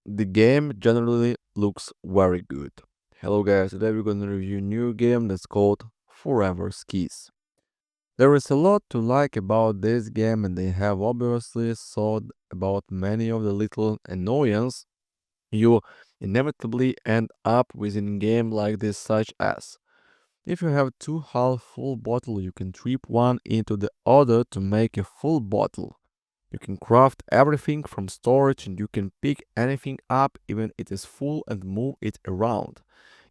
The game generally looks very good. Hello guys, today we're gonna review a new game that's called Forever Skis. There is a lot to like about this game and they have obviously thought about many of the little annoyances you inevitably end up with in game like this, such as if you have two half full bottle you can trip one into the other to make a full bottle. You can craft everything from storage and you can pick anything up even it is full and move it around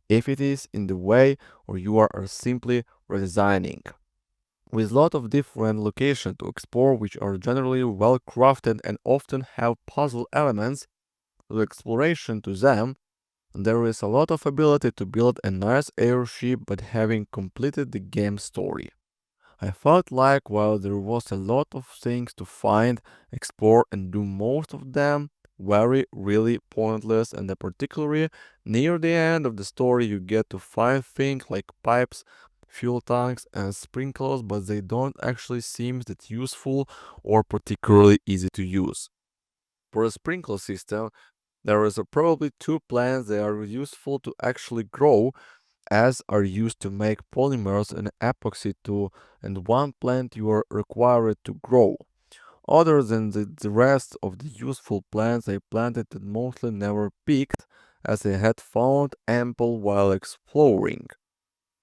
if it is in the way or you are simply redesigning. With lot of different locations to explore which are generally well crafted and often have puzzle elements to exploration to them, there is a lot of ability to build a nice airship but having completed the game story. I felt like while there was a lot of things to find, explore, and do most of them very really pointless, and particularly near the end of the story you get to find things like pipes, fuel tanks, and sprinklers, but they don't actually seem that useful or particularly easy to use. For a sprinkler system, there is probably two plants that are useful to actually grow as are used to make polymers and epoxy too, and one plant you are required to grow. Other than the rest of the useful plants I planted and mostly never picked, as I had found ample while exploring.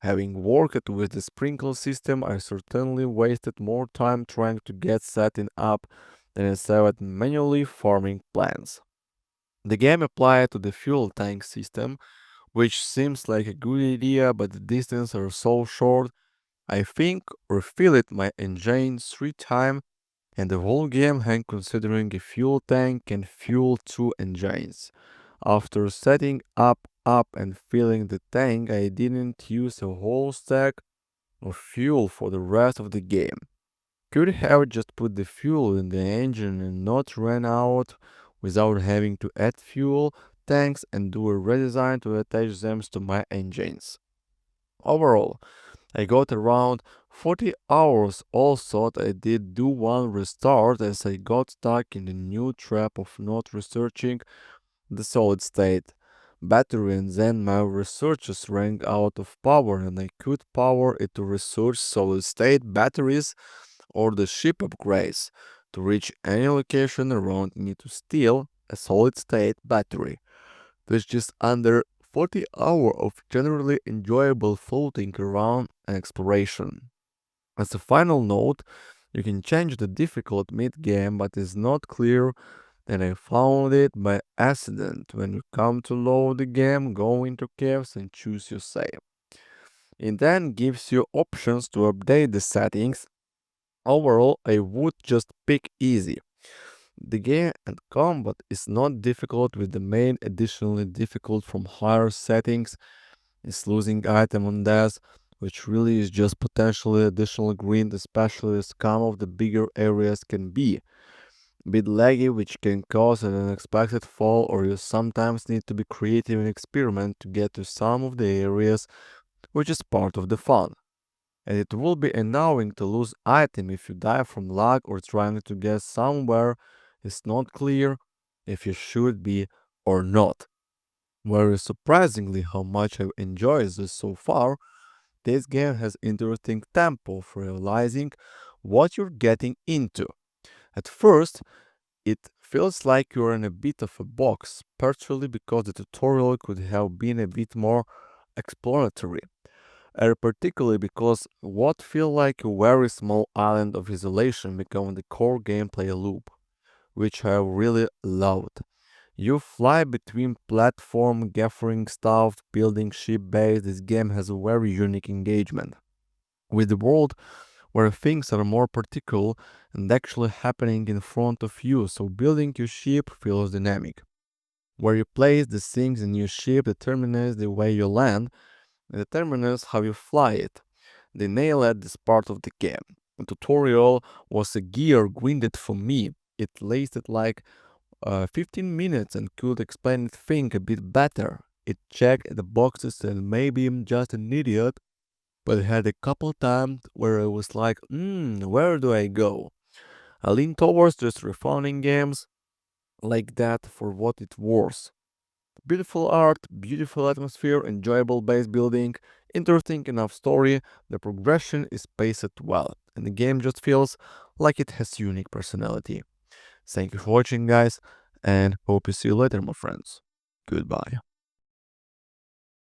Having worked with the sprinkler system, I certainly wasted more time trying to get setting up than I saved manually farming plants. The game applied to the fuel tank system, which seems like a good idea, but the distances are so short. I think refilled my engine 3 times, and the whole game had considering a fuel tank can fuel 2 engines. After setting up and filling the tank, I didn't use a whole stack of fuel for the rest of the game. Could have just put the fuel in the engine and not ran out without having to add fuel tanks and do a redesign to attach them to my engines. Overall, I got around 40 hours. Also, I did do one restart as I got stuck in the new trap of not researching the solid state battery, and then my researchers ran out of power and I could power it to research solid state batteries or the ship upgrades to reach any location around me to steal a solid state battery. There's just under 40 hours of generally enjoyable floating around and exploration. As a final note, you can change the difficult mid-game, but it's not clear and I found it by accident. When you come to load the game, go into caves and choose your save. It then gives you options to update the settings. Overall, I would just pick easy. The game and combat is not difficult, with the main additionally difficult from higher settings is losing item on death, which really is just potentially additional grind, especially as some of the bigger areas can be a bit laggy, which can cause an unexpected fall, or you sometimes need to be creative and experiment to get to some of the areas, which is part of the fun. And it will be annoying to lose item if you die from lag or trying to get somewhere it's not clear if you should be or not. Very surprisingly how much I've enjoyed this so far, this game has interesting tempo for realizing what you're getting into. At first, it feels like you're in a bit of a box, partially because the tutorial could have been a bit more exploratory, and particularly because what feel like a very small island of isolation become the core gameplay loop, which I really loved. You fly between platform, gathering stuff, building ship base. This game has a very unique engagement with the world where things are more particular and actually happening in front of you, so building your ship feels dynamic. Where you place the things in your ship determines the way you land and determines how you fly it. They nailed this part of the game. The tutorial was a gear grinded for me. It lasted like 15 minutes and could explain the thing a bit better. It checked the boxes and maybe I'm just an idiot, but I had a couple times where I was like, where do I go? I lean towards just refining games like that for what it worth. Beautiful art, beautiful atmosphere, enjoyable base building, interesting enough story, the progression is paced well, and the game just feels like it has unique personality. Thank you for watching, guys, and hope to see you later, my friends. Goodbye.